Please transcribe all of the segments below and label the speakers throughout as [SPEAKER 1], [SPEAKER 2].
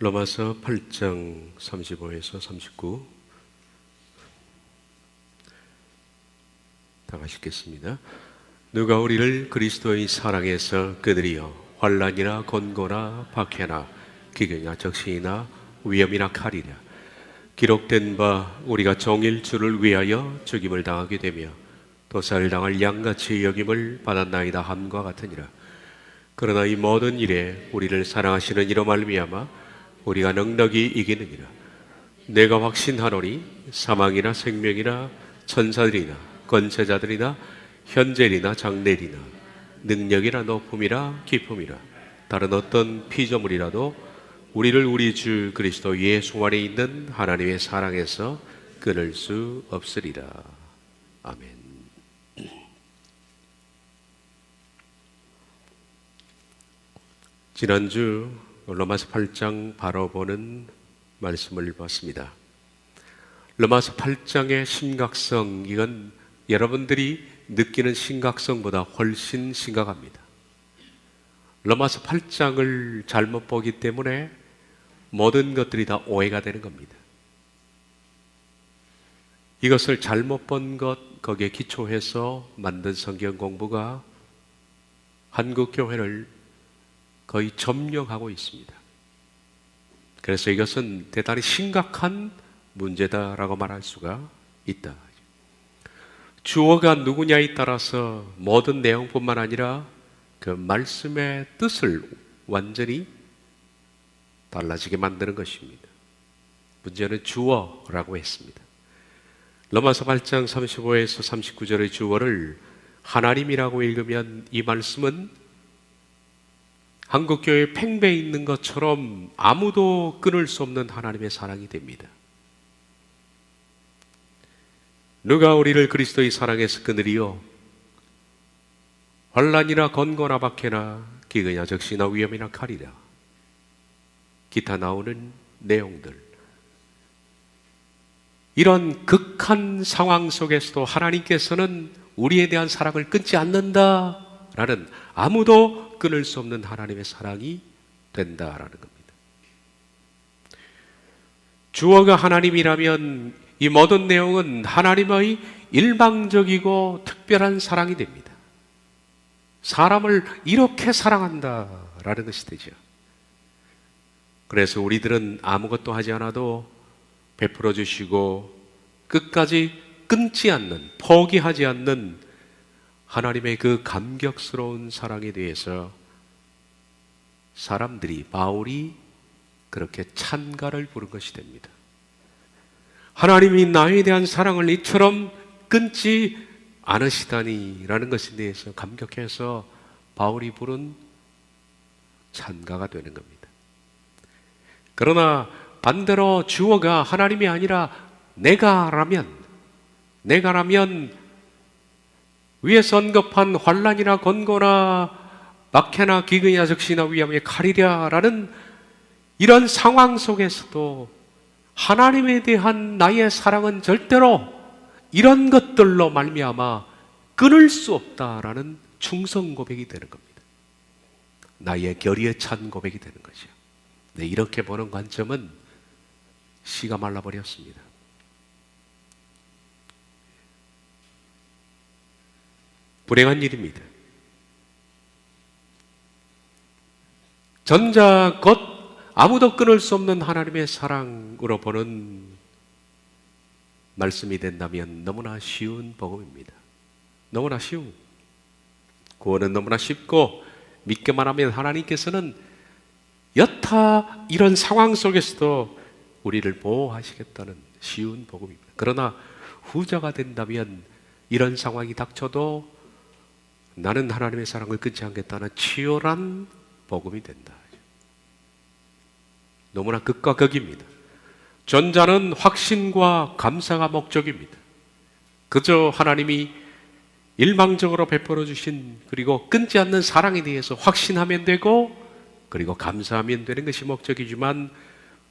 [SPEAKER 1] 로마서 8장 35에서 39 다 같이 읽겠습니다. 누가 우리를 그리스도의 사랑에서 그들이여 환난이나 곤고나 박해나 기근이나 적신이나 위험이나 칼이랴 기록된 바 우리가 종일 주를 위하여 죽임을 당하게 되며 도살을 당할 양같이 여김을 받았나이다 함과 같으니라. 그러나 이 모든 일에 우리를 사랑하시는 이로 말미암아 우리가 넉넉히 이기느니라. 내가 확신하노니 사망이나 생명이나 천사들이나 권세자들이나 현재리나 장래리나 능력이나 높음이나 깊음이라 다른 어떤 피조물이라도 우리를 우리 주 그리스도 예수 안에 있는 하나님의 사랑에서 끊을 수 없으리라. 아멘. 지난주 로마서 8장 바로 보는 말씀을 봤습니다. 로마서 8장의 심각성, 이건 여러분들이 느끼는 심각성보다 훨씬 심각합니다. 로마서 8장을 잘못 보기 때문에 모든 것들이 다 오해가 되는 겁니다. 이것을 잘못 본 것, 거기에 기초해서 만든 성경 공부가 한국 교회를 거의 점령하고 있습니다. 그래서 이것은 대단히 심각한 문제다라고 말할 수가 있다. 주어가 누구냐에 따라서 모든 내용뿐만 아니라 그 말씀의 뜻을 완전히 달라지게 만드는 것입니다. 문제는 주어라고 했습니다. 로마서 8장 35에서 39절의 주어를 하나님이라고 읽으면 이 말씀은 한국교회 팽배에 있는 것처럼 아무도 끊을 수 없는 하나님의 사랑이 됩니다. 누가 우리를 그리스도의 사랑에서 끊으리요? 환난이나 곤고나 박해나 기근이나 적시나 위험이나 칼이라 기타 나오는 내용들, 이런 극한 상황 속에서도 하나님께서는 우리에 대한 사랑을 끊지 않는다라는, 아무도 끊을 수 없는 하나님의 사랑이 된다라는 겁니다. 주어가 하나님이라면 이 모든 내용은 하나님의 일방적이고 특별한 사랑이 됩니다. 사람을 이렇게 사랑한다라는 것이 되죠. 그래서 우리들은 아무것도 하지 않아도 베풀어 주시고 끝까지 끊지 않는, 포기하지 않는 하나님의 그 감격스러운 사랑에 대해서 사람들이, 바울이 그렇게 찬가를 부른 것이 됩니다. 하나님이 나에 대한 사랑을 이처럼 끊지 않으시다니라는 것에 대해서 감격해서 바울이 부른 찬가가 되는 겁니다. 그러나 반대로 주어가 하나님이 아니라 내가라면 위에서 언급한 환난이나 곤고나 박해나 기근이나 적시나 위험의 칼이랴라는 이런 상황 속에서도 하나님에 대한 나의 사랑은 절대로 이런 것들로 말미암아 끊을 수 없다라는 충성 고백이 되는 겁니다. 나의 결의에 찬 고백이 되는 거죠. 네, 이렇게 보는 관점은 씨가 말라버렸습니다. 불행한 일입니다. 전자 곧 아무도 끊을 수 없는 하나님의 사랑으로 보는 말씀이 된다면 너무나 쉬운 복음입니다. 너무나 쉬운, 구원은 너무나 쉽고 믿기만 하면 하나님께서는 여타 이런 상황 속에서도 우리를 보호하시겠다는 쉬운 복음입니다. 그러나 후자가 된다면 이런 상황이 닥쳐도 나는 하나님의 사랑을 끊지 않겠다는 치열한 복음이 된다. 너무나 극과 극입니다. 전자는 확신과 감사가 목적입니다. 그저 하나님이 일방적으로 베풀어 주신, 그리고 끊지 않는 사랑에 대해서 확신하면 되고, 그리고 감사하면 되는 것이 목적이지만,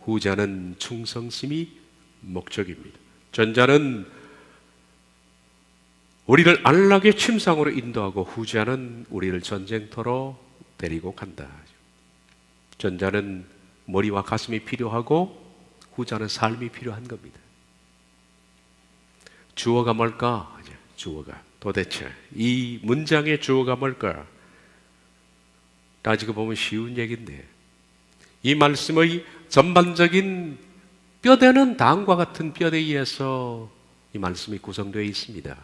[SPEAKER 1] 후자는 충성심이 목적입니다. 전자는 우리를 안락의 침상으로 인도하고, 후자는 우리를 전쟁터로 데리고 간다. 전자는 머리와 가슴이 필요하고 후자는 삶이 필요한 겁니다. 주어가 뭘까? 주어가 도대체 이 문장의 주어가 뭘까? 따지고 보면 쉬운 얘기인데 이 말씀의 전반적인 뼈대는 다음과 같은 뼈대에 의해서 이 말씀이 구성되어 있습니다.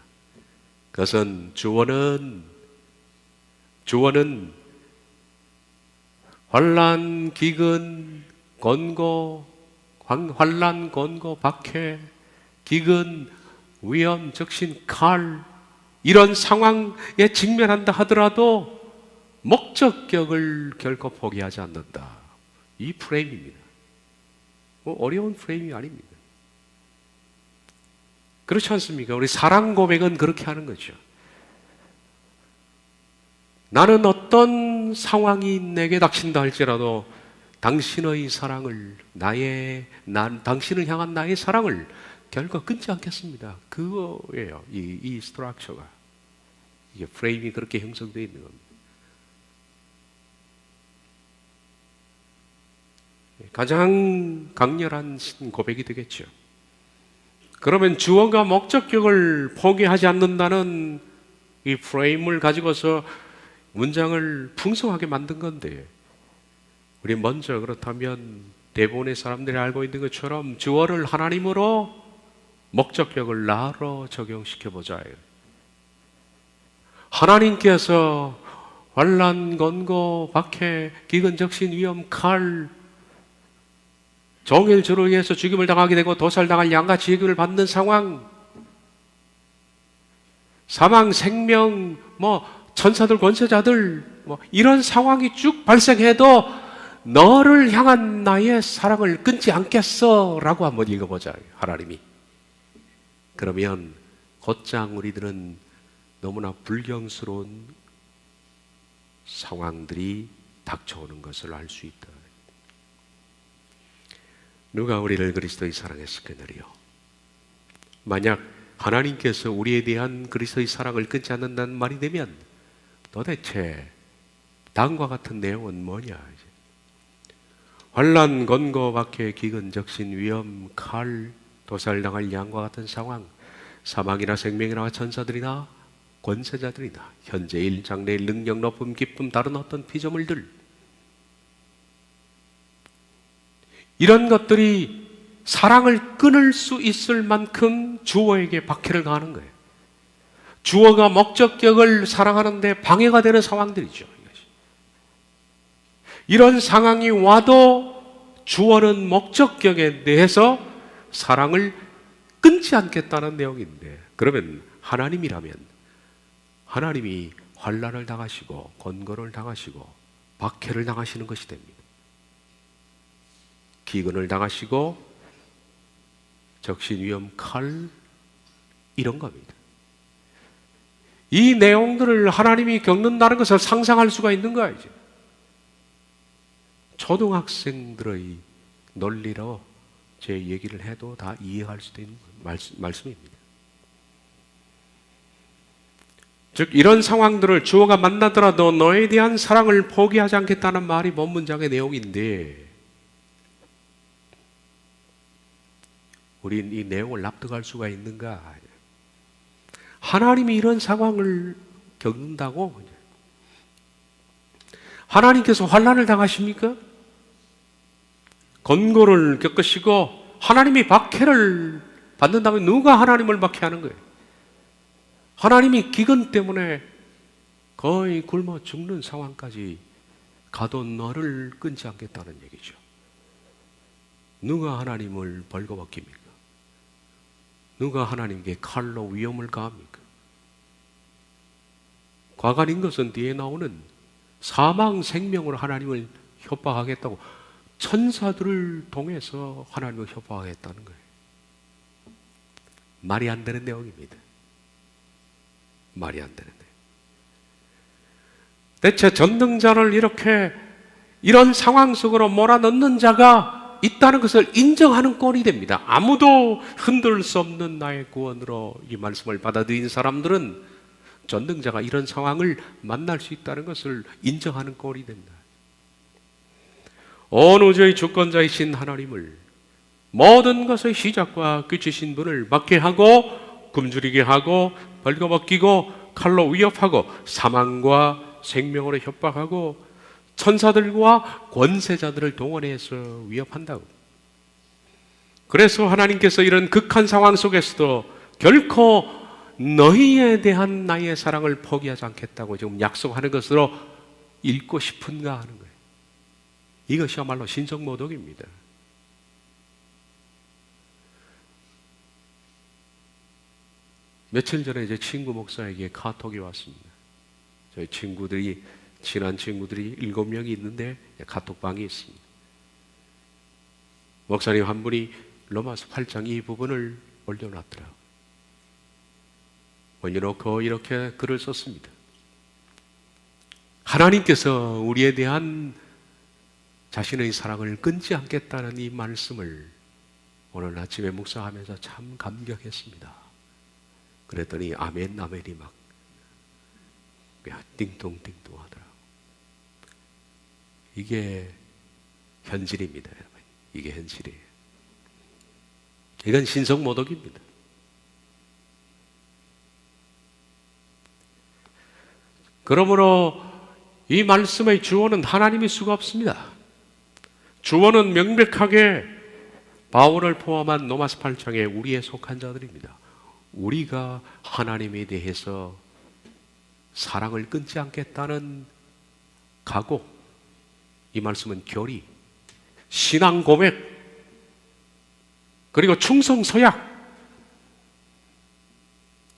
[SPEAKER 1] 그것은 주어는 환난, 기근, 권고, 환난, 권고, 박해, 기근, 위험, 적신, 칼 이런 상황에 직면한다 하더라도 목적격을 결코 포기하지 않는다. 이 프레임입니다. 어려운 프레임이 아닙니다. 그렇지 않습니까? 우리 사랑 고백은 그렇게 하는 거죠. 나는 어떤 상황이 내게 닥친다 할지라도 당신의 사랑을 당신을 향한 나의 사랑을 결코 끊지 않겠습니다. 그거예요. 이 스트럭처가. 이게 프레임이 그렇게 형성되어 있는 겁니다. 가장 강렬한 고백이 되겠죠. 그러면 주어가 목적격을 포기하지 않는다는 이 프레임을 가지고서 문장을 풍성하게 만든 건데 우리 먼저 그렇다면 대부분의 사람들이 알고 있는 것처럼 주어를 하나님으로 목적격을 나로 적용시켜보자. 하나님께서 환난, 권고, 박해, 기근, 적신, 위험, 칼 종일 저로 의해서 죽임을 당하게 되고 도살당할 양같이 얘기를 받는 상황, 사망, 생명, 천사들, 권세자들 이런 상황이 쭉 발생해도 너를 향한 나의 사랑을 끊지 않겠어 라고 한번 읽어보자. 하나님이. 그러면 곧장 우리들은 너무나 불경스러운 상황들이 닥쳐오는 것을 알 수 있다. 누가 우리를 그리스도의 사랑했을까요? 만약 하나님께서 우리에 대한 그리스도의 사랑을 끊지 않는다는 말이 되면 도대체 다음과 같은 내용은 뭐냐? 환난, 권고, 박해, 기근, 적신, 위험, 칼, 도살당할 양과 같은 상황, 사망이나 생명이나 천사들이나 권세자들이나 현재일, 장래일, 능력, 높음, 기쁨, 다른 어떤 피조물들 이런 것들이 사랑을 끊을 수 있을 만큼 주어에게 박해를 가하는 거예요. 주어가 목적격을 사랑하는데 방해가 되는 상황들이죠. 이런 상황이 와도 주어는 목적격에 대해서 사랑을 끊지 않겠다는 내용인데 그러면 하나님이라면 하나님이 환난을 당하시고 권고를 당하시고 박해를 당하시는 것이 됩니다. 기근을 당하시고 적신, 위험, 칼 이런 겁니다. 이 내용들을 하나님이 겪는다는 것을 상상할 수가 있는 거야. 이제 초등학생들의 논리로 제 얘기를 해도 다 이해할 수도 있는 말씀입니다. 즉 이런 상황들을 주어가 만나더라도 너에 대한 사랑을 포기하지 않겠다는 말이 본 문장의 내용인데 우린 이 내용을 납득할 수가 있는가? 하나님이 이런 상황을 겪는다고? 하나님께서 환난을 당하십니까? 권고를 겪으시고 하나님이 박해를 받는다면 누가 하나님을 박해하는 거예요? 하나님이 기근 때문에 거의 굶어 죽는 상황까지 가도 너를 끊지 않겠다는 얘기죠. 누가 하나님을 벌거벗깁니까? 누가 하나님께 칼로 위험을 가합니까? 과간인 것은 뒤에 나오는 사망, 생명으로 하나님을 협박하겠다고 천사들을 통해서 하나님을 협박하겠다는 거예요. 말이 안 되는 내용입니다. 말이 안 되는 내용. 대체 전능자를 이런 상황 속으로 몰아넣는 자가 있다는 것을 인정하는 꼴이 됩니다. 아무도 흔들 수 없는 나의 구원으로 이 말씀을 받아들인 사람들은 전능자가 이런 상황을 만날 수 있다는 것을 인정하는 꼴이 된다. 온 우주의 주권자이신 하나님을, 모든 것의 시작과 끝이신 분을 박해하고 굶주리게 하고 벌거벗기고 칼로 위협하고 사망과 생명으로 협박하고 천사들과 권세자들을 동원해서 위협한다고. 그래서 하나님께서 이런 극한 상황 속에서도 결코 너희에 대한 나의 사랑을 포기하지 않겠다고 지금 약속하는 것으로 읽고 싶은가 하는 거예요. 이것이야말로 신성모독입니다. 며칠 전에 제 친구 목사에게 카톡이 왔습니다. 저희 친구들이, 친한 친구들이 7명이 있는데 카톡방이 있습니다. 목사님 한 분이 로마서 8장 이 부분을 올려놨더라고요. 올려놓고 이렇게 글을 썼습니다. 하나님께서 우리에 대한 자신의 사랑을 끊지 않겠다는 이 말씀을 오늘 아침에 묵상하면서 참 감격했습니다. 그랬더니 아멘 아멘이 막 띵동띵동 하더라고요. 이게 현실입니다, 여러분. 이게 현실이에요. 이건 신성모독입니다. 그러므로 이 말씀의 주어는 하나님일 수가 없습니다. 주어는 명백하게 바울을 포함한 로마서 8장에 우리에 속한 자들입니다. 우리가 하나님에 대해서 사랑을 끊지 않겠다는 각오, 이 말씀은 결의, 신앙 고백, 그리고 충성 서약.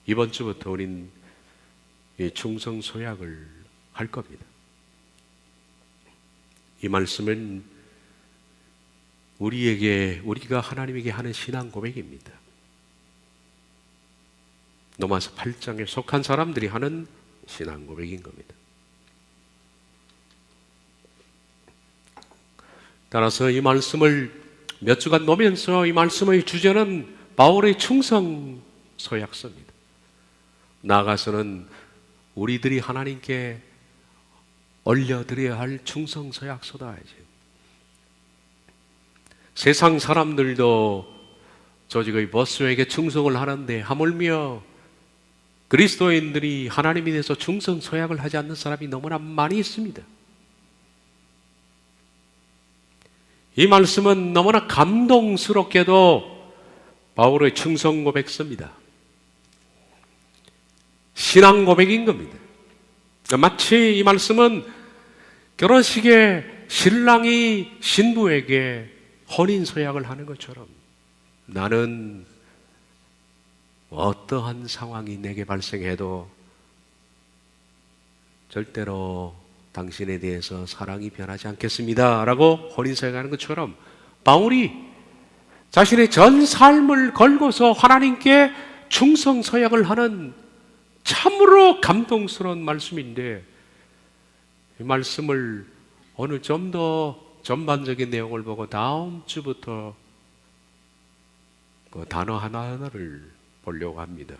[SPEAKER 1] 이번 주부터 우린 이 충성 서약을 할 겁니다. 이 말씀은 우리가 하나님에게 하는 신앙 고백입니다. 로마서 8장에 속한 사람들이 하는 신앙 고백인 겁니다. 따라서 이 말씀을 몇 주간 놓으면서 이 말씀의 주제는 바울의 충성 서약서입니다. 나아가서는 우리들이 하나님께 올려드려야 할 충성 서약서다. 세상 사람들도 조직의 보스에게 충성을 하는데 하물며 그리스도인들이 하나님에 대해서 충성 서약을 하지 않는 사람이 너무나 많이 있습니다. 이 말씀은 너무나 감동스럽게도 바울의 충성 고백서입니다. 신앙 고백인 겁니다. 마치 이 말씀은 결혼식에 신랑이 신부에게 혼인 서약을 하는 것처럼 나는 어떠한 상황이 내게 발생해도 절대로 당신에 대해서 사랑이 변하지 않겠습니다 라고 혼인서약하는 것처럼 바울이 자신의 전 삶을 걸고서 하나님께 충성서약을 하는 참으로 감동스러운 말씀인데, 이 말씀을 오늘 좀 더 전반적인 내용을 보고 다음 주부터 그 단어 하나하나를 보려고 합니다.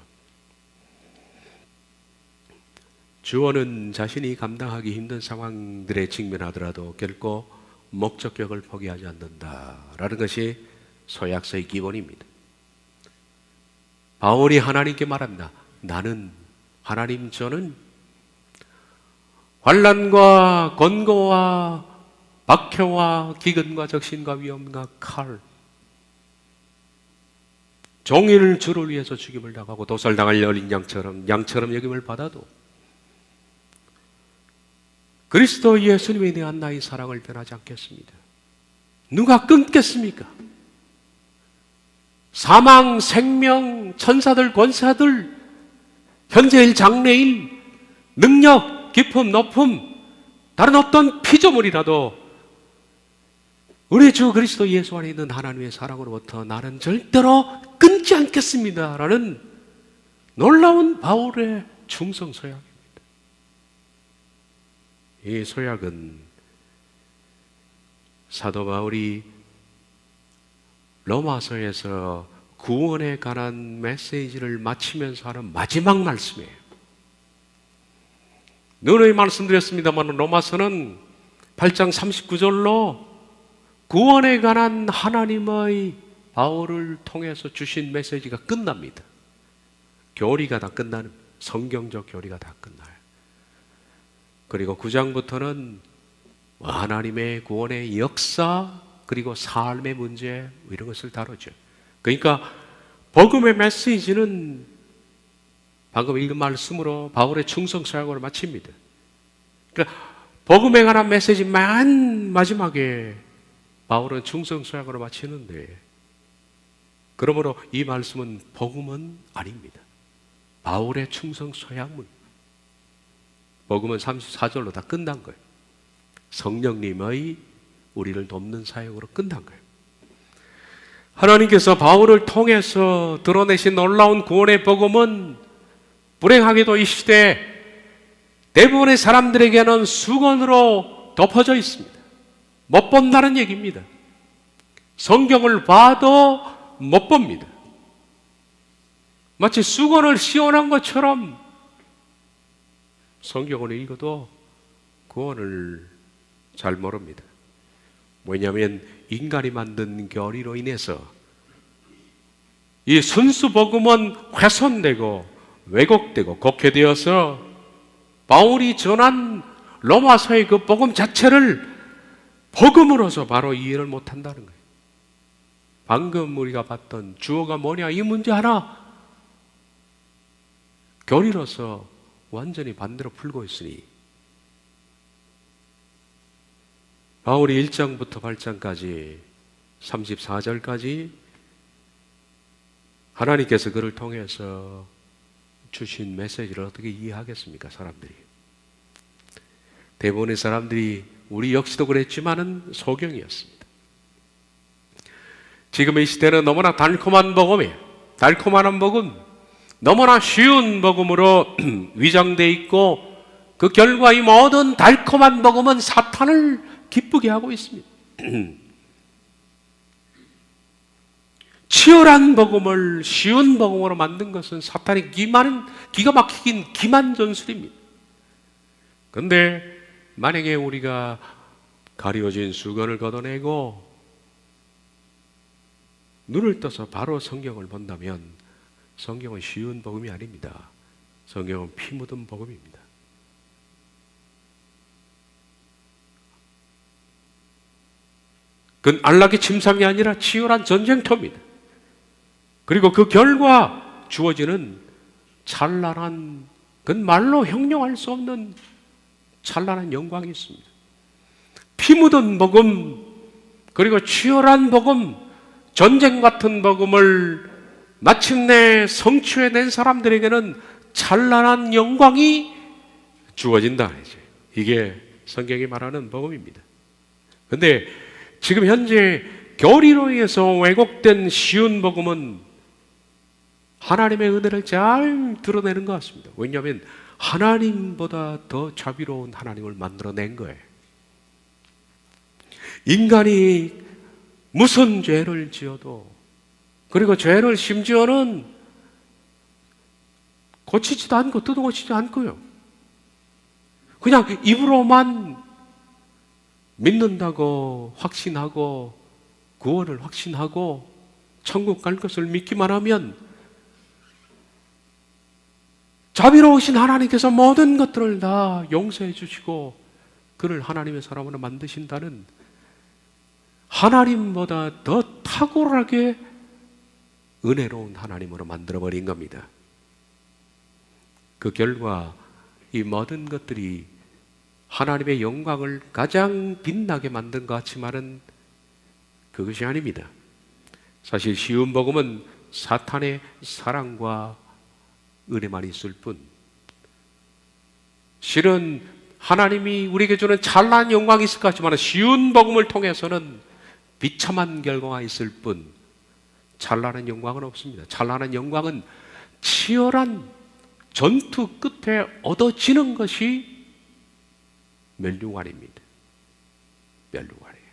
[SPEAKER 1] 주어는 자신이 감당하기 힘든 상황들에 직면하더라도 결코 목적격을 포기하지 않는다라는 것이 서약서의 기본입니다. 바울이 하나님께 말합니다. 나는 하나님, 저는 환난과 권고와 박해와 기근과 적신과 위험과 칼, 종일 주를 위해서 죽임을 당하고 도살당할 어린 양처럼 여김을 받아도 그리스도 예수님에 대한 나의 사랑을 변하지 않겠습니다. 누가 끊겠습니까? 사망, 생명, 천사들, 권사들, 현재일, 장래일, 능력, 기품, 높음, 다른 어떤 피조물이라도 우리 주 그리스도 예수 안에 있는 하나님의 사랑으로부터 나는 절대로 끊지 않겠습니다 라는 놀라운 바울의 충성 서약입니다. 이 서약은 사도 바울이 로마서에서 구원에 관한 메시지를 마치면서 하는 마지막 말씀이에요. 누누이 말씀드렸습니다만 로마서는 8장 39절로 구원에 관한 하나님의 바울을 통해서 주신 메시지가 끝납니다. 교리가 다 끝나는, 성경적 교리가 다 끝나요. 그리고 9장부터는 하나님의 구원의 역사 그리고 삶의 문제 이런 것을 다루죠. 그러니까 복음의 메시지는 방금 읽은 말씀으로 바울의 충성사역을 마칩니다. 그러니까 복음에 관한 메시지 맨 마지막에 바울은 충성사역으로 마치는데, 그러므로 이 말씀은 복음은 아닙니다. 바울의 충성서약문. 복음은 34절로 다 끝난 거예요. 성령님의 우리를 돕는 사역으로 끝난 거예요. 하나님께서 바울을 통해서 드러내신 놀라운 구원의 복음은 불행하게도 이 시대 대부분의 사람들에게는 수건으로 덮어져 있습니다. 못 본다는 얘기입니다. 성경을 봐도 못 봅니다. 마치 수건을 씌워놓은 것처럼 성경을 읽어도 구원을 잘 모릅니다. 왜냐하면 인간이 만든 교리로 인해서 이 순수 복음은 훼손되고 왜곡되고 곡해되어서 바울이 전한 로마서의 그 복음 자체를 복음으로서 바로 이해를 못한다는 거예요. 방금 우리가 봤던 주어가 뭐냐 이 문제 하나 교리로서 완전히 반대로 풀고 있으니, 바울이 1장부터 8장까지 34절까지 하나님께서 그를 통해서 주신 메시지를 어떻게 이해하겠습니까? 사람들이, 대부분의 사람들이, 우리 역시도 그랬지만은 소경이었습니다. 지금 이 시대는 너무나 달콤한 복음이에요. 달콤한 복음, 너무나 쉬운 복음으로 위장되어 있고, 그 결과 이 모든 달콤한 복음은 사탄을 기쁘게 하고 있습니다. 치열한 복음을 쉬운 복음으로 만든 것은 사탄이 기가 막히긴 기만전술입니다. 그런데 만약에 우리가 가려진 수건을 걷어내고 눈을 떠서 바로 성경을 본다면 성경은 쉬운 복음이 아닙니다. 성경은 피 묻은 복음입니다. 그건 안락의 침상이 아니라 치열한 전쟁터입니다. 그리고 그 결과 주어지는 찬란한, 그건 말로 형용할 수 없는 찬란한 영광이 있습니다. 피 묻은 복음, 그리고 치열한 복음, 전쟁 같은 복음을 마침내 성취해낸 사람들에게는 찬란한 영광이 주어진다. 이게 성경이 말하는 복음입니다. 그런데 지금 현재 교리로 인해서 왜곡된 쉬운 복음은 하나님의 은혜를 잘 드러내는 것 같습니다. 왜냐하면 하나님보다 더 자비로운 하나님을 만들어낸 거예요. 인간이 무슨 죄를 지어도, 그리고 죄를 심지어는 고치지도 않고 뜯어고치지 않고요, 그냥 입으로만 믿는다고 확신하고 구원을 확신하고 천국 갈 것을 믿기만 하면 자비로우신 하나님께서 모든 것들을 다 용서해 주시고 그를 하나님의 사람으로 만드신다는, 하나님보다 더 탁월하게 은혜로운 하나님으로 만들어버린 겁니다. 그 결과 이 모든 것들이 하나님의 영광을 가장 빛나게 만든 것 같지만은 그것이 아닙니다. 사실 쉬운 복음은 사탄의 사랑과 은혜만 있을 뿐, 실은 하나님이 우리에게 주는 찬란한 영광이 있을 것 같지만 쉬운 복음을 통해서는 비참한 결과가 있을 뿐 찬란한 영광은 없습니다. 찬란한 영광은 치열한 전투 끝에 얻어지는 것이 멸류관입니다. 멸류관이에요.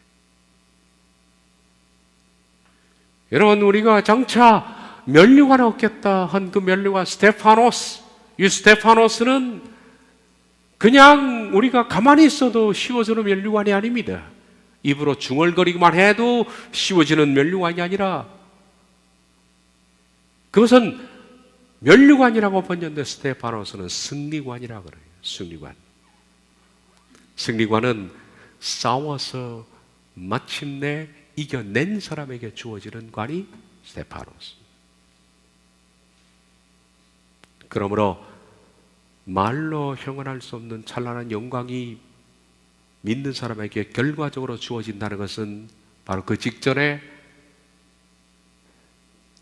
[SPEAKER 1] 여러분, 우리가 장차 멸류관을 얻겠다 한 그 멸류관 스테파노스, 이 스테파노스는 그냥 우리가 가만히 있어도 씌워주는 멸류관이 아닙니다. 입으로 중얼거리기만 해도 씌워지는 면류관이 아니라 그것은 면류관이라고 번역된 스테파노스는 승리관이라고 그래요. 승리관. 승리관은 싸워서 마침내 이겨낸 사람에게 주어지는 관이 스테파노스. 그러므로 말로 형언할 수 없는 찬란한 영광이 믿는 사람에게 결과적으로 주어진다는 것은 바로 그 직전에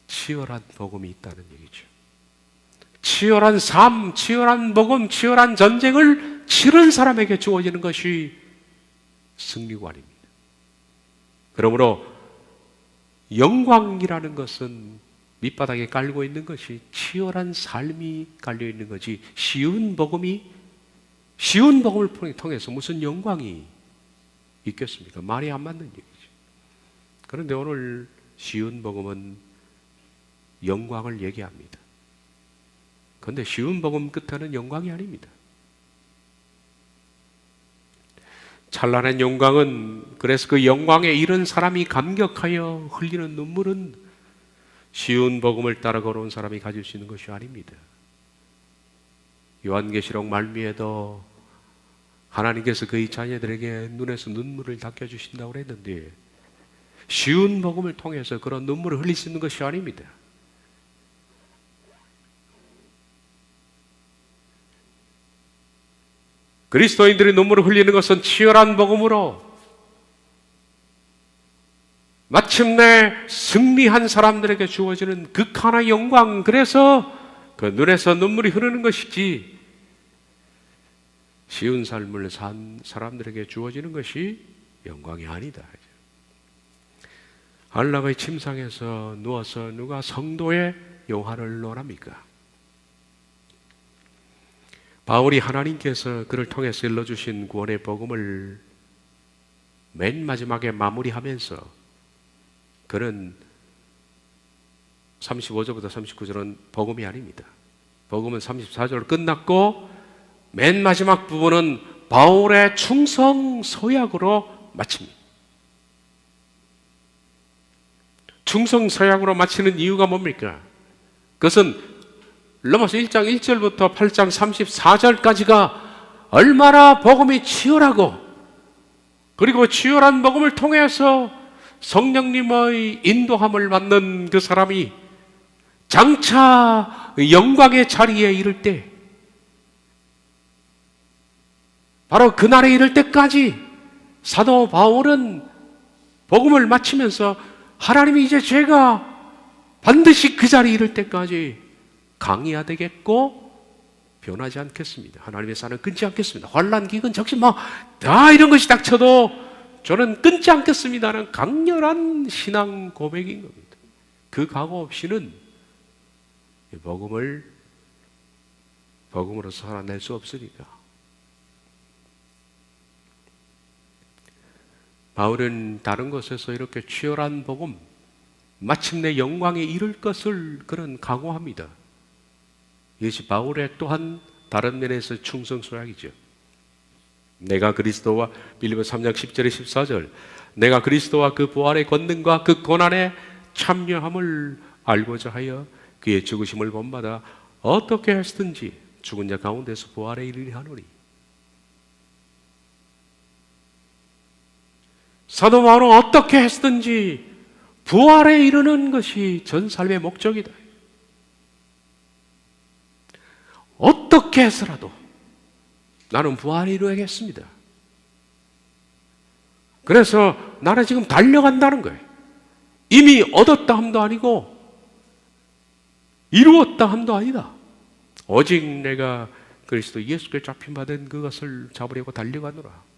[SPEAKER 1] 치열한 복음이 있다는 얘기죠. 치열한 삶, 치열한 복음, 치열한 전쟁을 치른 사람에게 주어지는 것이 승리관입니다. 그러므로 영광이라는 것은 밑바닥에 깔고 있는 것이 치열한 삶이 깔려 있는 거지, 쉬운 복음을 통해서 무슨 영광이 있겠습니까? 말이 안 맞는 얘기죠. 그런데 오늘 쉬운 복음은 영광을 얘기합니다. 그런데 쉬운 복음 끝에는 영광이 아닙니다. 찬란한 영광은, 그래서 그 영광에 이른 사람이 감격하여 흘리는 눈물은 쉬운 복음을 따라 걸어온 사람이 가질 수 있는 것이 아닙니다. 요한계시록 말미에도 하나님께서 그의 자녀들에게 눈에서 눈물을 닦여주신다고 했는데 쉬운 복음을 통해서 그런 눈물을 흘릴 수 있는 것이 아닙니다. 그리스도인들이 눈물을 흘리는 것은 치열한 복음으로 마침내 승리한 사람들에게 주어지는 극한의 영광, 그래서 그 눈에서 눈물이 흐르는 것이지 쉬운 삶을 산 사람들에게 주어지는 것이 영광이 아니다. 안락의 침상에서 누워서 누가 성도의 영화를 논합니까? 바울이 하나님께서 그를 통해서 일러주신 구원의 복음을 맨 마지막에 마무리하면서 그는 35절부터 39절은 복음이 아닙니다. 복음은 34절로 끝났고 맨 마지막 부분은 바울의 충성 서약으로 마칩니다. 충성 서약으로 마치는 이유가 뭡니까? 그것은 로마서 1장 1절부터 8장 34절까지가 얼마나 복음이 치열하고, 그리고 치열한 복음을 통해서 성령님의 인도함을 받는 그 사람이 장차 영광의 자리에 이를 때, 바로 그날에 이를 때까지 사도 바울은 복음을 마치면서 하나님이 이제 제가 반드시 그 자리에 이를 때까지 강해야되겠고 변하지 않겠습니다. 하나님의 사는 끊지 않겠습니다. 환난, 기근, 적신 다 이런 것이 닥쳐도 저는 끊지 않겠습니다는 강렬한 신앙 고백인 겁니다. 그 각오 없이는 복음으로 살아낼 수 없으니까. 바울은 다른 곳에서 이렇게 치열한 복음, 마침내 영광에 이를 것을 그런 각오합니다. 이것이 바울의 또한 다른 면에서 충성 서약이죠. 내가 그리스도와, 빌립보서 3장 10절에 14절, 내가 그리스도와 그 부활의 권능과 그 고난에 참여함을 알고자 하여 그의 죽으심을 본받아 어떻게 했든지 죽은 자 가운데서 부활에 이르리 하노니. 사도 바울은 어떻게 했든지 부활에 이르는 것이 전 삶의 목적이다. 어떻게 해서라도 나는 부활에 이루어야겠습니다. 그래서 나는 지금 달려간다는 거예요. 이미 얻었다 함도 아니고 이루었다 함도 아니다. 오직 내가 그리스도 예수께 잡힌 바 된 그것을 잡으려고 달려가노라.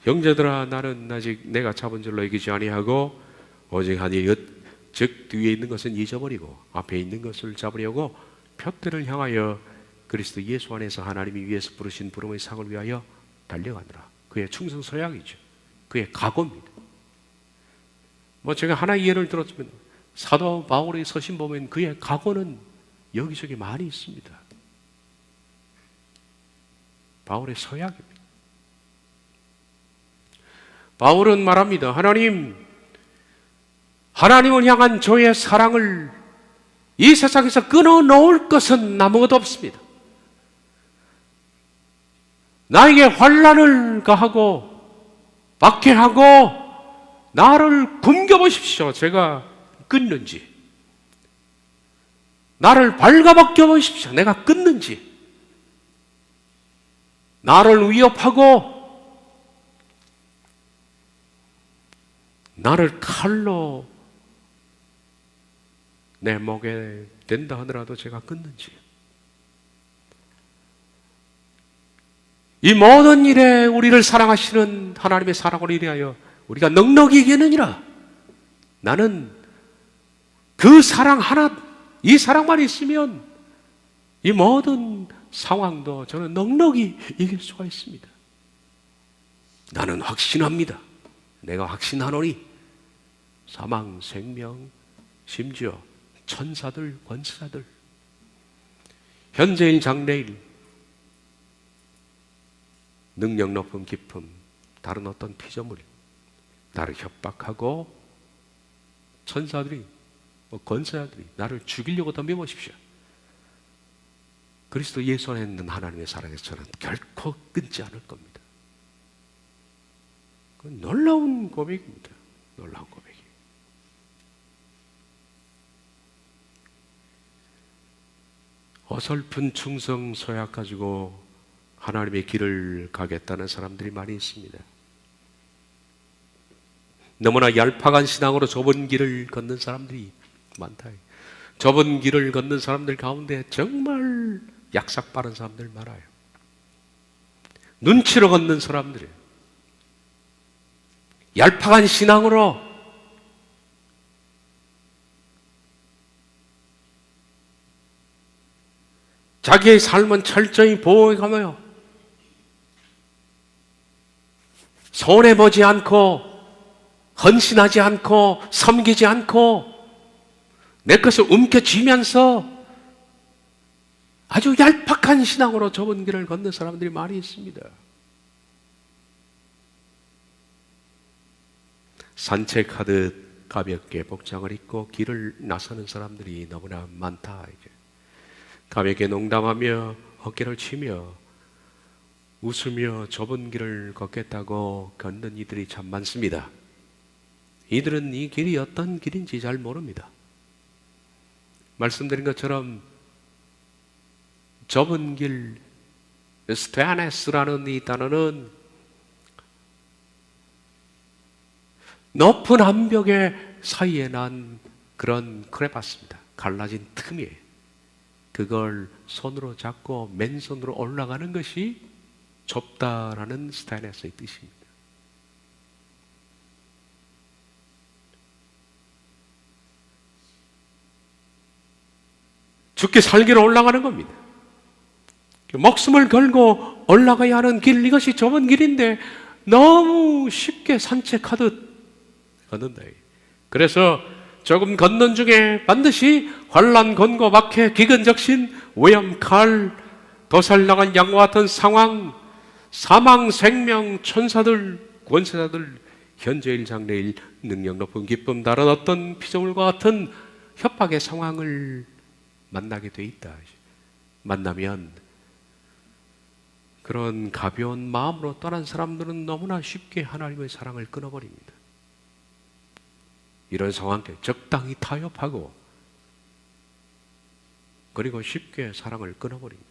[SPEAKER 1] 형제들아, 나는 아직 내가 잡은 줄로 여기지 아니하고 오직 하니 즉 뒤에 있는 것은 잊어버리고 앞에 있는 것을 잡으려고 표대를 향하여 그리스도 예수 안에서 하나님이 위에서 부르신 부름의 상을 위하여 달려가느라. 그의 충성 서약이죠. 그의 각오입니다. 제가 하나의 예를 들었으면 사도 바울의 서신 보면 그의 각오는 여기저기 많이 있습니다. 바울의 서약입니다. 바울은 말합니다. 하나님을 향한 저의 사랑을 이 세상에서 끊어놓을 것은 아무것도 없습니다. 나에게 환난을 가하고 박해하고 나를 굶겨보십시오. 제가 끊는지. 나를 발가벗겨 보십시오. 내가 끊는지. 나를 위협하고 나를 칼로 내 목에 댄다 하더라도 제가 끊는지. 이 모든 일에 우리를 사랑하시는 하나님의 사랑을 위하여 우리가 넉넉히 이기느니라. 나는 그 사랑 하나, 이 사랑만 있으면 이 모든 상황도 저는 넉넉히 이길 수가 있습니다. 나는 확신합니다. 내가 확신하노니 사망, 생명, 심지어 천사들, 권세자들, 현재일, 장래일, 능력 높은 기품, 다른 어떤 피조물이 나를 협박하고 천사들이, 권세자들이 나를 죽이려고 덤벼보십시오. 그리스도 예수 안에 있는 하나님의 사랑에서 저는 결코 끊지 않을 겁니다. 그건 놀라운 고백입니다. 놀라운 고백이. 어설픈 충성 소약 가지고 하나님의 길을 가겠다는 사람들이 많이 있습니다. 너무나 얄팍한 신앙으로 좁은 길을 걷는 사람들이 많다. 좁은 길을 걷는 사람들 가운데 정말 약삭 빠른 사람들 많아요. 눈치로 걷는 사람들이에요. 얄팍한 신앙으로 자기의 삶은 철저히 보호해가며 손해보지 않고 헌신하지 않고 섬기지 않고 내 것을 움켜쥐면서 아주 얄팍한 신앙으로 좁은 길을 걷는 사람들이 많이 있습니다. 산책하듯 가볍게 복장을 입고 길을 나서는 사람들이 너무나 많다. 이제 가볍게 농담하며 어깨를 치며 웃으며 좁은 길을 걷겠다고 걷는 이들이 참 많습니다. 이들은 이 길이 어떤 길인지 잘 모릅니다. 말씀드린 것처럼 좁은 길, 스테아네스라는 이 단어는 높은 암벽의 사이에 난 그런 크레파스입니다. 갈라진 틈이에요. 그걸 손으로 잡고 맨손으로 올라가는 것이 좁다라는 스테아네스의 뜻입니다. 죽기 살기로 올라가는 겁니다. 목숨을 걸고 올라가야 하는 길, 이것이 좁은 길인데 너무 쉽게 산책하듯 걷는다. 그래서 조금 걷는 중에 반드시 환난, 권고, 박해, 기근적신, 오염, 칼, 도살당한 양과 같은 상황, 사망, 생명, 천사들, 권세자들, 현재일, 장래일, 능력 높은 기쁨, 다른 어떤 피조물과 같은 협박의 상황을 만나게 돼 있다. 만나면 그런 가벼운 마음으로 떠난 사람들은 너무나 쉽게 하나님의 사랑을 끊어버립니다. 이런 상황 때 적당히 타협하고 그리고 쉽게 사랑을 끊어버립니다.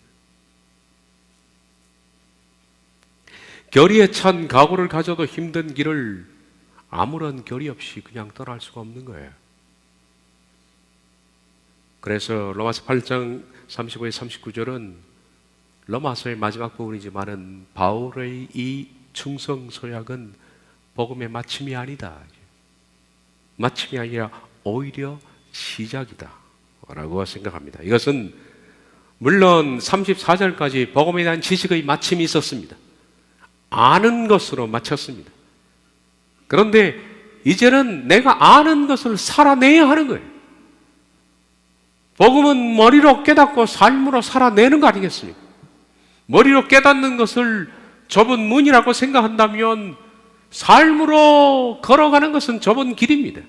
[SPEAKER 1] 결의에 찬 각오를 가져도 힘든 길을 아무런 결의 없이 그냥 떠날 수가 없는 거예요. 그래서 로마서 8장 35에 39절은 로마서의 마지막 부분이지만은 바울의 이 충성 서약은 복음의 마침이 아니다. 마침이 아니라 오히려 시작이다 라고 생각합니다. 이것은 물론 34절까지 복음에 대한 지식의 마침이 있었습니다. 아는 것으로 마쳤습니다. 그런데 이제는 내가 아는 것을 살아내야 하는 거예요. 복음은 머리로 깨닫고 삶으로 살아내는 거 아니겠습니까? 머리로 깨닫는 것을 좁은 문이라고 생각한다면 삶으로 걸어가는 것은 좁은 길입니다.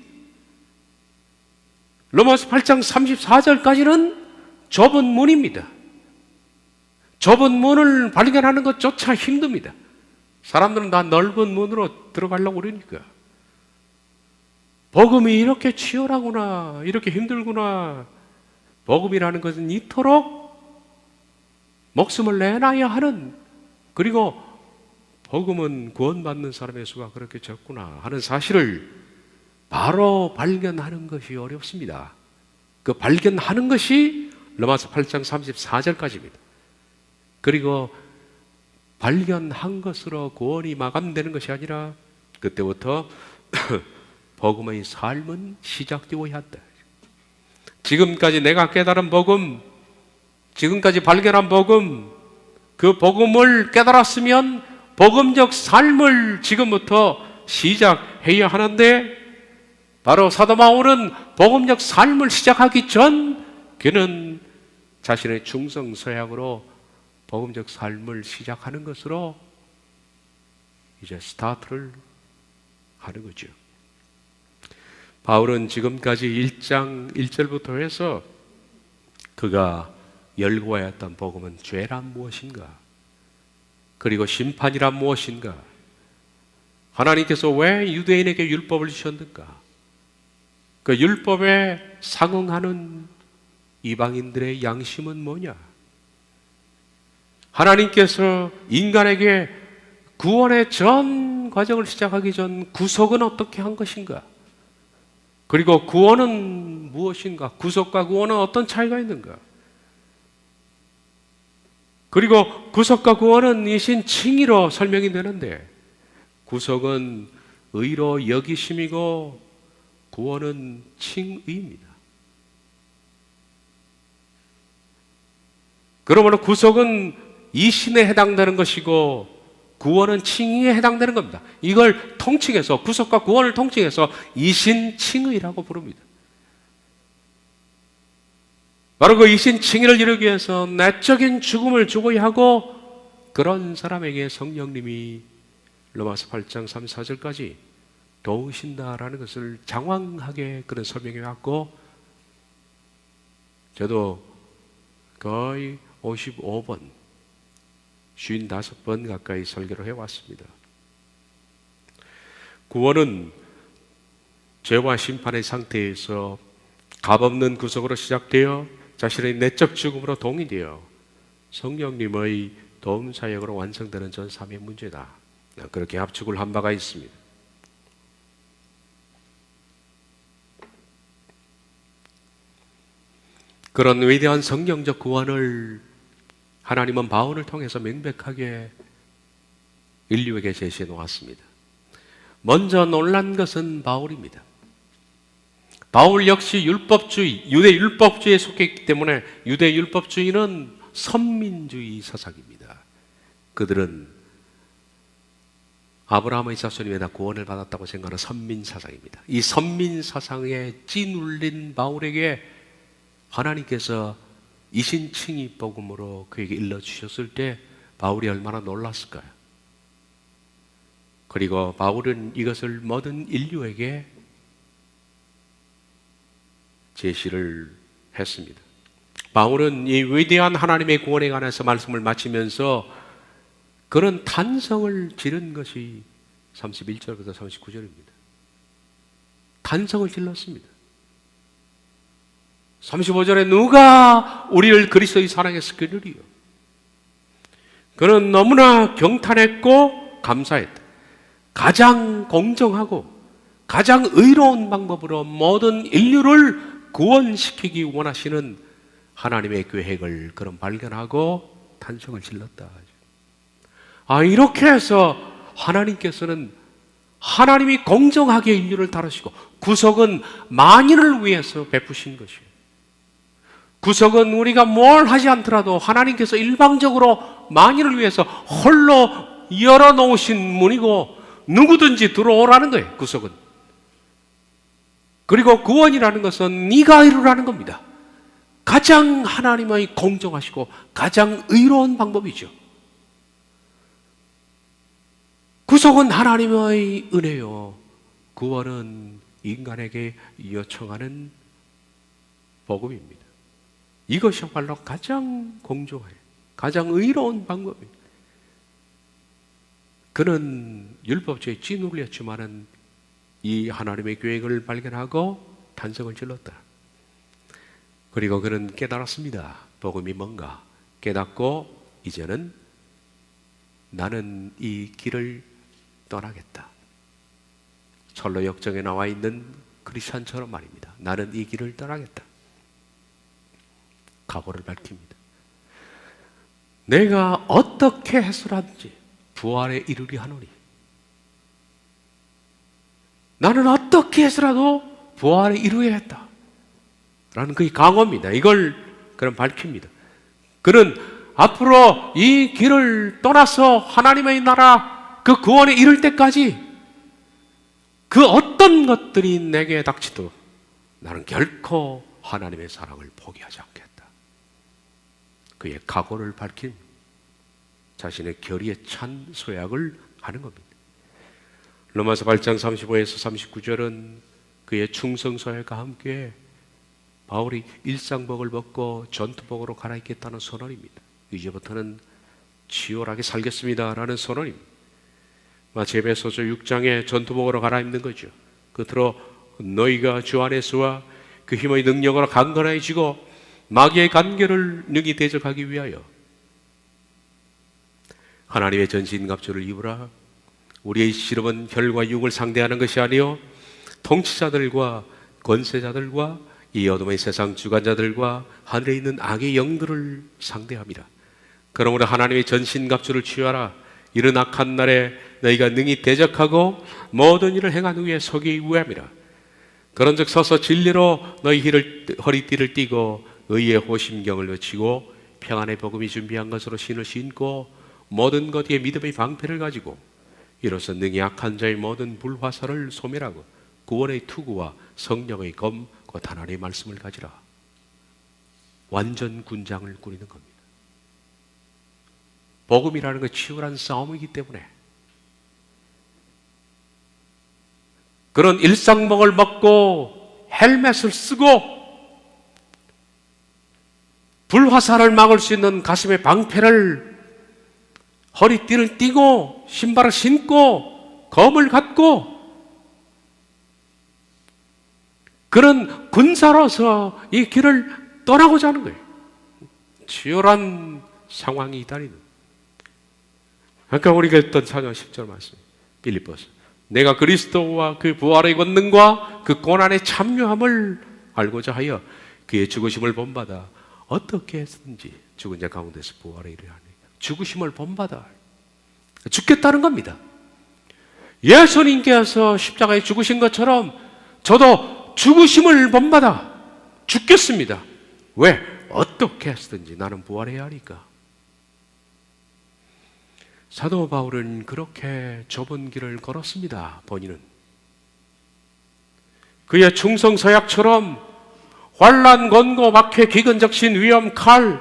[SPEAKER 1] 로마서 8장 34절까지는 좁은 문입니다. 좁은 문을 발견하는 것조차 힘듭니다. 사람들은 다 넓은 문으로 들어가려고 그러니까. 복음이 이렇게 치열하구나, 이렇게 힘들구나. 복음이라는 것은 이토록 목숨을 내놔야 하는, 그리고 복음은 구원받는 사람의 수가 그렇게 적구나 하는 사실을 바로 발견하는 것이 어렵습니다. 그 발견하는 것이 로마서 8장 34절까지입니다. 그리고 발견한 것으로 구원이 마감되는 것이 아니라 그때부터 복음의 삶은 시작되어야 한다. 지금까지 내가 깨달은 복음, 지금까지 발견한 복음, 그 복음을 깨달았으면 복음적 삶을 지금부터 시작해야 하는데, 바로 사도 바울은 복음적 삶을 시작하기 전 그는 자신의 충성서약으로 복음적 삶을 시작하는 것으로 이제 스타트를 하는 거죠. 바울은 지금까지 1장 1절부터 해서 그가 열고야 했던 복음은 죄란 무엇인가, 그리고 심판이란 무엇인가, 하나님께서 왜 유대인에게 율법을 주셨는가, 그 율법에 상응하는 이방인들의 양심은 뭐냐, 하나님께서 인간에게 구원의 전 과정을 시작하기 전 구속은 어떻게 한 것인가, 그리고 구원은 무엇인가, 구속과 구원은 어떤 차이가 있는가, 그리고 구속과 구원은 이신 칭의로 설명이 되는데, 구속은 의로 여기심이고 구원은 칭의입니다. 그러므로 구속은 이신에 해당되는 것이고 구원은 칭의에 해당되는 겁니다. 이걸 통칭해서, 구속과 구원을 통칭해서 이신칭의라고 부릅니다. 바로 그 이신칭의를 이루기 위해서 내적인 죽음을 죽어야 하고, 그런 사람에게 성령님이 로마서 8장 3, 4절까지 도우신다라는 것을 장황하게 그런 설명해 왔고, 저도 거의 55번, 55번 가까이 설교를 해왔습니다. 구원은 죄와 심판의 상태에서 값없는 구속으로 시작되어 자신의 내적 죽음으로 동의되어 성령님의 도움 사역으로 완성되는 전 3의 문제다. 그렇게 합축을 한 바가 있습니다. 그런 위대한 성경적 구원을 하나님은 바울을 통해서 명백하게 인류에게 제시해 놓았습니다. 먼저 놀란 것은 바울입니다. 바울 역시 율법주의, 유대 율법주의에 속해 있기 때문에 유대 율법주의는 선민주의 사상입니다. 그들은 아브라함의 자손이 다 구원을 받았다고 생각하는 선민 사상입니다. 이 선민 사상에 찌눌린 바울에게 하나님께서 이신칭의 복음으로 그에게 일러주셨을 때 바울이 얼마나 놀랐을까요? 그리고 바울은 이것을 모든 인류에게 제시를 했습니다. 바울은 이 위대한 하나님의 구원에 관해서 말씀을 마치면서 그런 탄성을 지른 것이 31절부터 39절입니다. 탄성을 질렀습니다. 35절에 누가 우리를 그리스도의 사랑에서 끊으리요? 그는 너무나 경탄했고 감사했다. 가장 공정하고 가장 의로운 방법으로 모든 인류를 구원시키기 원하시는 하나님의 계획을 그런 발견하고 탄성을 질렀다. 이렇게 해서 하나님께서는 하나님이 공정하게 인류를 다루시고 구속은 만인을 위해서 베푸신 것이에요. 구속은 우리가 뭘 하지 않더라도 하나님께서 일방적으로 만인을 위해서 홀로 열어놓으신 문이고 누구든지 들어오라는 거예요. 구속은. 그리고 구원이라는 것은 네가 이루라는 겁니다. 가장 하나님의 공정하시고 가장 의로운 방법이죠. 구속은 하나님의 은혜요, 구원은 인간에게 요청하는 복음입니다. 이것이야말로 가장 공정해, 가장 의로운 방법입니다. 그는 율법주의에 찌눌렸지만은 이 하나님의 계획을 발견하고 탄성을 질렀다. 그리고 그는 깨달았습니다. 복음이 뭔가 깨닫고 이제는 나는 이 길을 떠나겠다. 철로 역정에 나와 있는 크리스찬처럼 말입니다. 나는 이 길을 떠나겠다. 각오를 밝힙니다. 내가 어떻게 해서라든지 부활에 이르리 하노니, 나는 어떻게 해서라도 부활에 이루어야겠다 라는 그의 강호입니다. 이걸 그는 밝힙니다. 그는 앞으로 이 길을 떠나서 하나님의 나라 그 구원에 이를 때까지 그 어떤 것들이 내게 닥치도 나는 결코 하나님의 사랑을 포기하지 않겠다. 그의 각오를 밝힌 자신의 결의에 찬 소약을 하는 겁니다. 로마서 8장 35에서 39절은 그의 충성 소약과 함께 바울이 일상복을 벗고 전투복으로 갈아입겠다는 선언입니다. 이제부터는 치열하게 살겠습니다 라는 선언입니다. 마치 에베소서 6장의 전투복으로 갈아입는 거죠. 끝으로 너희가 주 안에서와 그 힘의 능력으로 강건해지고 마귀의 간계를 능히 대적하기 위하여 하나님의 전신갑주를 입으라. 우리의 실험은 혈과 육을 상대하는 것이 아니요 통치자들과 권세자들과 이 어둠의 세상 주관자들과 하늘에 있는 악의 영들을 상대합니다. 그러므로 하나님의 전신갑주를 취하라. 이른 악한 날에 너희가 능히 대적하고 모든 일을 행한 후에 서기 위함이라. 그런즉 서서 진리로 너희 허리띠를 띠고 의의 호심경을 외치고 평안의 복음이 준비한 것으로 신을 신고 모든 것 위에 믿음의 방패를 가지고 이로써 능히 악한 자의 모든 불화살을 소멸하고 구원의 투구와 성령의 검 곧 하나님의 말씀을 가지라. 완전 군장을 꾸리는 겁니다. 복음이라는 건 치열한 싸움이기 때문에 그런 일상복을 먹고 헬멧을 쓰고 불화살을 막을 수 있는 가슴에 방패를, 허리띠를 띠고 신발을 신고 검을 갖고 그런 군사로서 이 길을 떠나고자 하는 거예요. 치열한 상황이 이달리는. 아까 우리가 했던 4장 10절 말씀, 빌립보서. 내가 그리스도와 그 부활의 권능과 그 고난의 참여함을 알고자 하여 그의 죽으심을 본받아 어떻게 했든지 죽은 자 가운데서 부활에 이르려 하니. 죽으심을 본받아 죽겠다는 겁니다. 예수님께서 십자가에 죽으신 것처럼 저도 죽으심을 본받아 죽겠습니다. 왜? 어떻게 했든지 나는 부활해야 하니까. 사도 바울은 그렇게 좁은 길을 걸었습니다. 본인은 그의 충성 서약처럼 환난, 권고, 박해, 기근, 적신, 위험, 칼,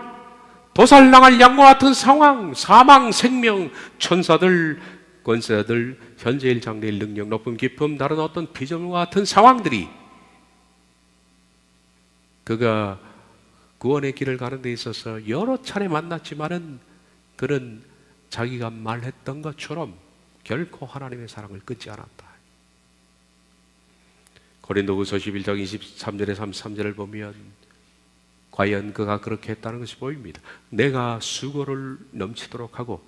[SPEAKER 1] 도살당할 양과 같은 상황, 사망, 생명, 천사들, 권세자들, 현재일, 장래일, 능력, 높음, 깊음, 다른 어떤 피조물과 같은 상황들이 그가 구원의 길을 가는 데 있어서 여러 차례 만났지만은 그는 자기가 말했던 것처럼 결코 하나님의 사랑을 끊지 않았다. 고린도후서 11장 23절에 33절을 보면 과연 그가 그렇게 했다는 것이 보입니다. 내가 수고를 넘치도록 하고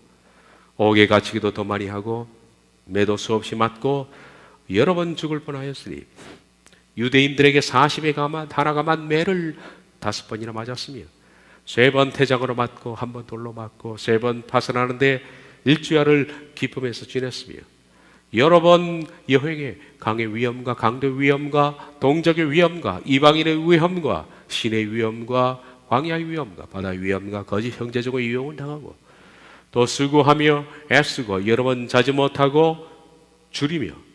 [SPEAKER 1] 옥에 갇히기도 더 많이 하고 매도 수없이 맞고 여러 번 죽을 뻔하였으니 유대인들에게 40에 하나 감한 매를 5번이나 맞았으며 3번 태장으로 맞고 1번 돌로 맞고 3번 파선하는데 일주야를 기쁨에서 지냈으며 여러 번 여행에 강의 위험과 강도 위험과 동적의 위험과 이방인의 위험과 신의 위험과 광야의 위험과 바다의 위험과 거짓 형제적의 위험을 당하고 또 수고하며 애쓰고 여러 번 자지 못하고 줄이며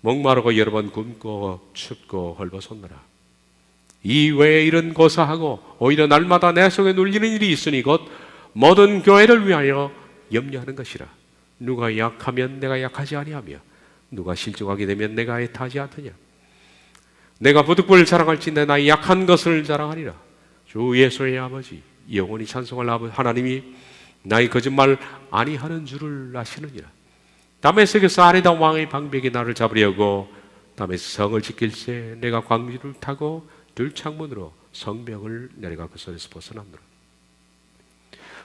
[SPEAKER 1] 목마르고 여러 번 굶고 춥고 헐벗었노라. 이 외에 이런 고사하고 오히려 날마다 내 속에 눌리는 일이 있으니 곧 모든 교회를 위하여 염려하는 것이라. 누가 약하면 내가 약하지 아니하며 누가 실족하게 되면 내가 애타지 않느냐. 내가 부득불 자랑할진대 나의 약한 것을 자랑하리라. 주 예수의 아버지 영원히 찬송할 아버지 하나님이 나의 거짓말 아니하는 줄을 아시느니라. 다메섹에서 아레다 왕의 방백이 나를 잡으려고 다메섹 성을 지킬새 내가 광주를 타고 들창문으로 성벽을 내려가 그 손에서 벗어나느라.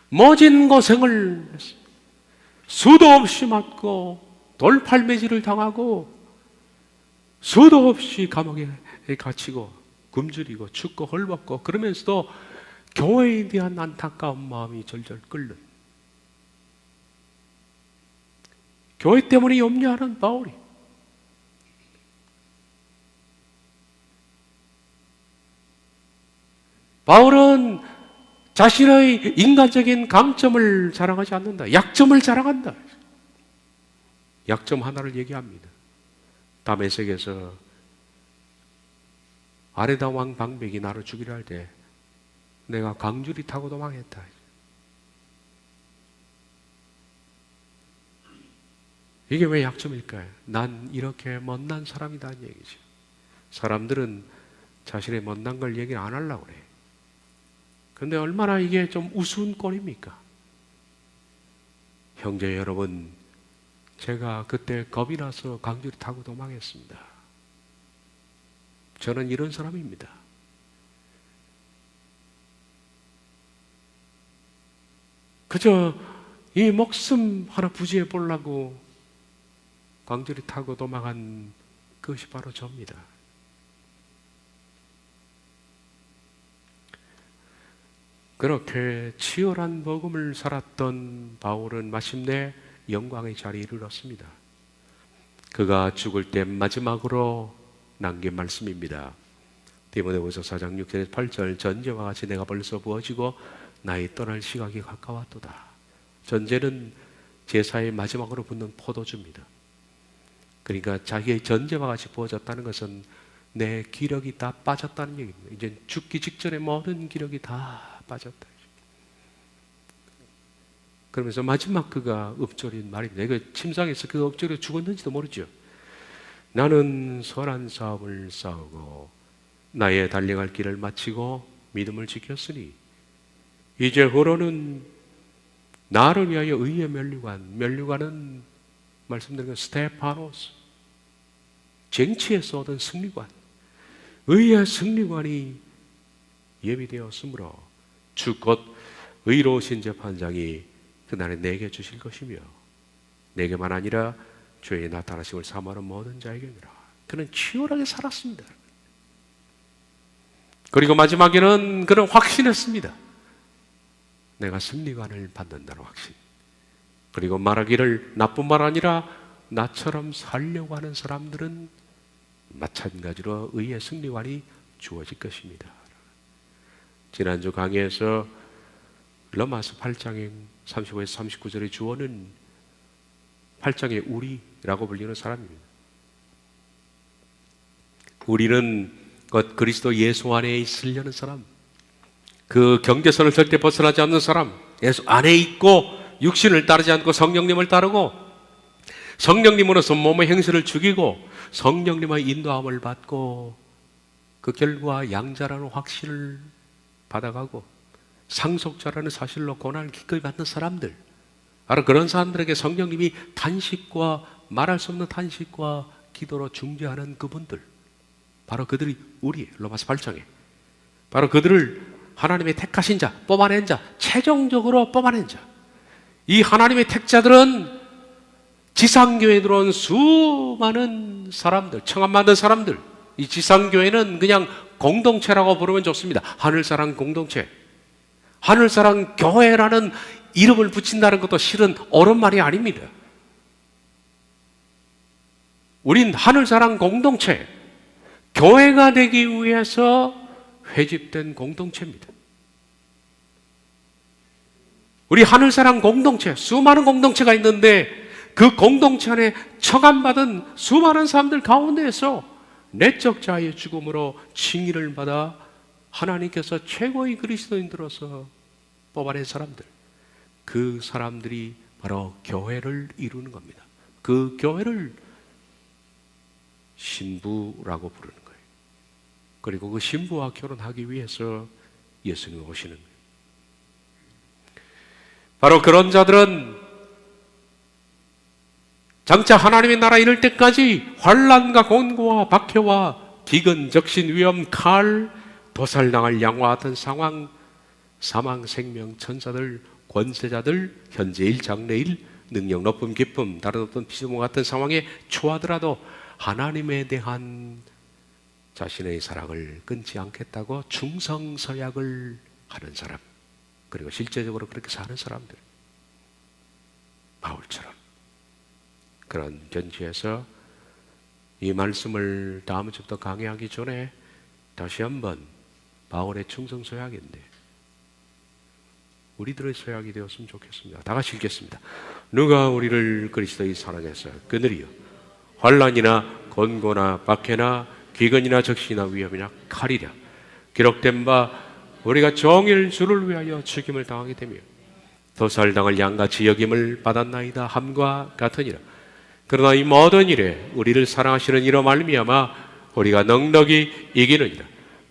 [SPEAKER 1] 모진 고생을 수도 없이 맞고 돌팔매질을 당하고 수도 없이 감옥에 갇히고 굶주리고 춥고 헐벗고 그러면서도 교회에 대한 안타까운 마음이 절절 끓는, 교회 때문에 염려하는 바울이 바울은 자신의 인간적인 강점을 자랑하지 않는다. 약점을 자랑한다. 약점 하나를 얘기합니다. 다메섹에서 아레다 왕 방백이 나를 죽이려 할 때 내가 광주리 타고 도망했다. 이게 왜 약점일까요? 난 이렇게 못난 사람이다는 얘기죠. 사람들은 자신의 못난 걸 얘기를 안 하려고 그래. 그런데 얼마나 이게 좀 우스운 꼴입니까? 형제 여러분, 제가 그때 겁이 나서 광주리 타고 도망했습니다. 저는 이런 사람입니다. 그저 이 목숨 하나 부지해 보려고 광주리 타고 도망한 그것이 바로 저입니다. 그렇게 치열한 복음을 살았던 바울은 마침내 영광의 자리에 이르렀습니다. 그가 죽을 때 마지막으로 남긴 말씀입니다. 디모데후서 4장 6절에서 8절, 전제와 같이 내가 벌써 부어지고 나의 떠날 시각이 가까웠도다. 전제는 제사의 마지막으로 붓는 포도주입니다. 그러니까 자기의 전제와 같이 부어졌다는 것은 내 기력이 다 빠졌다는 얘기입니다. 이제 죽기 직전에 모든 기력이 다 빠졌다. 그러면서 마지막 그가 읊조린 말입니다. 이거 침상에서 그 읊조려 죽었는지도 모르죠. 나는 선한 싸움을 싸우고 나의 달려갈 길을 마치고 믿음을 지켰으니 이제 후로는 나를 위하여 의의 면류관은 말씀드린 스테파노스, 쟁취에서 얻은 승리관, 의의 승리관이 예비되었으므로 주 곧 의로우신 재판장이 그날에 내게 주실 것이며 내게만 아니라 주의 나타나심을 사모하는 모든 자에게니라. 그는 치열하게 살았습니다. 그리고 마지막에는 그는 확신했습니다. 내가 승리관을 받는다는 확신. 그리고 말하기를 나뿐 말 아니라 나처럼 살려고 하는 사람들은 마찬가지로 의의 승리관이 주어질 것입니다. 지난주 강의에서 로마서 8장의 35에서 39절의 주어는 8장의 우리라고 불리는 사람입니다. 우리는 그리스도 예수 안에 있으려는 사람, 그 경계선을 절대 벗어나지 않는 사람, 예수 안에 있고 육신을 따르지 않고 성령님을 따르고 성령님으로서 몸의 행실을 죽이고 성령님의 인도함을 받고 그 결과 양자라는 확신을 받아가고 상속자라는 사실로 고난을 기꺼이 받는 사람들, 바로 그런 사람들에게 성령님이 탄식과 말할 수 없는 탄식과 기도로 중재하는 그분들, 바로 그들이 우리의 로마서 8장에 바로 그들을 하나님의 택하신 자, 뽑아낸 자, 최종적으로 뽑아낸 자. 이 하나님의 택자들은 지상교회에 들어온 수많은 사람들, 청함 받은 사람들. 이 지상교회는 그냥 공동체라고 부르면 좋습니다. 하늘사랑 공동체. 하늘사랑 교회라는 이름을 붙인다는 것도 실은 옳은 말이 아닙니다. 우린 하늘사랑 공동체, 교회가 되기 위해서 회집된 공동체입니다. 우리 하늘사랑 공동체, 수많은 공동체가 있는데 그 공동체 안에 청함받은 수많은 사람들 가운데에서 내적 자의 죽음으로 칭의를 받아 하나님께서 최고의 그리스도인들로서 뽑아낸 사람들, 그 사람들이 바로 교회를 이루는 겁니다. 그 교회를 신부라고 부르는 거예요. 그리고 그 신부와 결혼하기 위해서 예수님이 오시는 거예요. 바로 그런 자들은 장차 하나님의 나라 이룰 때까지 환난과 곤고와 박해와 기근, 적신, 위험, 칼, 도살당할 양과 같은 상황, 사망, 생명, 천사들, 권세자들, 현재일, 장래일, 능력, 높음, 기쁨, 다른 어떤 피조물 같은 상황에 처하더라도 하나님에 대한 자신의 사랑을 끊지 않겠다고 충성서약을 하는 사람, 그리고 실제적으로 그렇게 사는 사람들, 바울처럼 그런 견지에서 이 말씀을 다음 주부터 강의하기 전에 다시 한번 바울의 충성서약인데 우리들의 서약이 되었으면 좋겠습니다. 다 같이 읽겠습니다. 누가 우리를 그리스도의 사랑해서 그들이여 환난이나 곤고나 박해나 기근이나 적시나 위험이나 칼이랴 기록된 바 우리가 종일 주를 위하여 죽임을 당하게 되며 도살당할 양같이 여김을 받았나이다 함과 같으니라. 그러나 이 모든 일에 우리를 사랑하시는 이로 말미암아 우리가 넉넉히 이기느니라.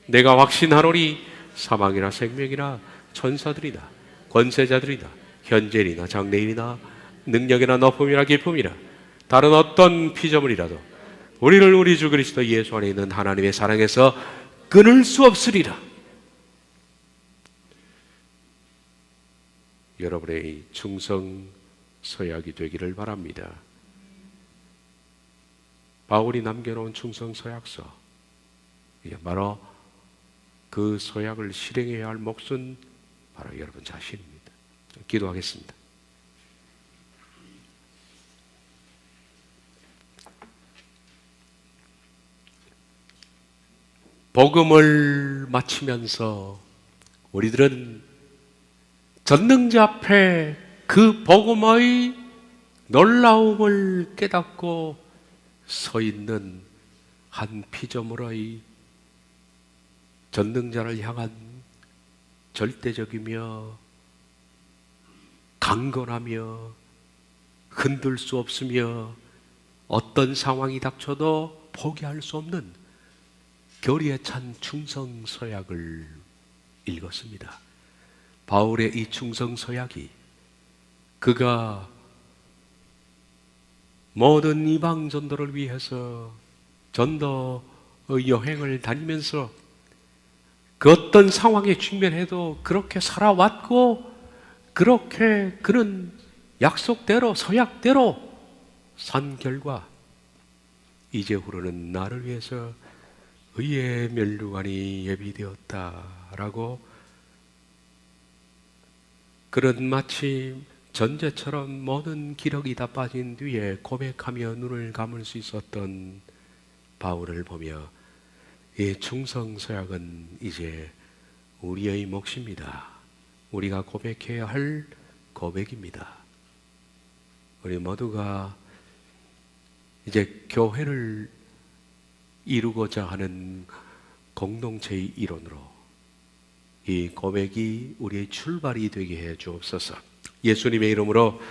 [SPEAKER 1] 내가 확신하노니 사망이나 생명이나 천사들이나 권세자들이나 현재일이나 장래일이나 능력이나 높음이나 기쁨이나 다른 어떤 피조물이라도 우리를 우리 주 그리스도 예수 안에 있는 하나님의 사랑에서 끊을 수 없으리라. 여러분의 충성 서약이 되기를 바랍니다. 바울이 남겨놓은 충성 서약서, 이게 바로 그 서약을 실행해야 할 몫은 바로 여러분 자신입니다. 기도하겠습니다. 복음을 마치면서 우리들은 전능자 앞에 그 복음의 놀라움을 깨닫고 서 있는 한 피조물의 전능자를 향한 절대적이며 강건하며 흔들 수 없으며 어떤 상황이 닥쳐도 포기할 수 없는 결의에 찬 충성 서약을 읽었습니다. 바울의 이 충성 서약이 그가 모든 이방 전도를 위해서 전도 여행을 다니면서 그 어떤 상황에 직면해도 그렇게 살아왔고 그렇게 그는 약속대로 서약대로 산 결과 이제후로는 나를 위해서 의의 면류관이 예비되었다라고 그런 마치 전제처럼 모든 기력이 다 빠진 뒤에 고백하며 눈을 감을 수 있었던 바울을 보며 이 충성서약은 이제 우리의 몫입니다. 우리가 고백해야 할 고백입니다. 우리 모두가 이제 교회를 이루고자 하는 공동체의 일원으로 이 고백이 우리의 출발이 되게 해 주옵소서. 예수님의 이름으로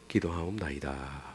[SPEAKER 1] 기도하옵나이다.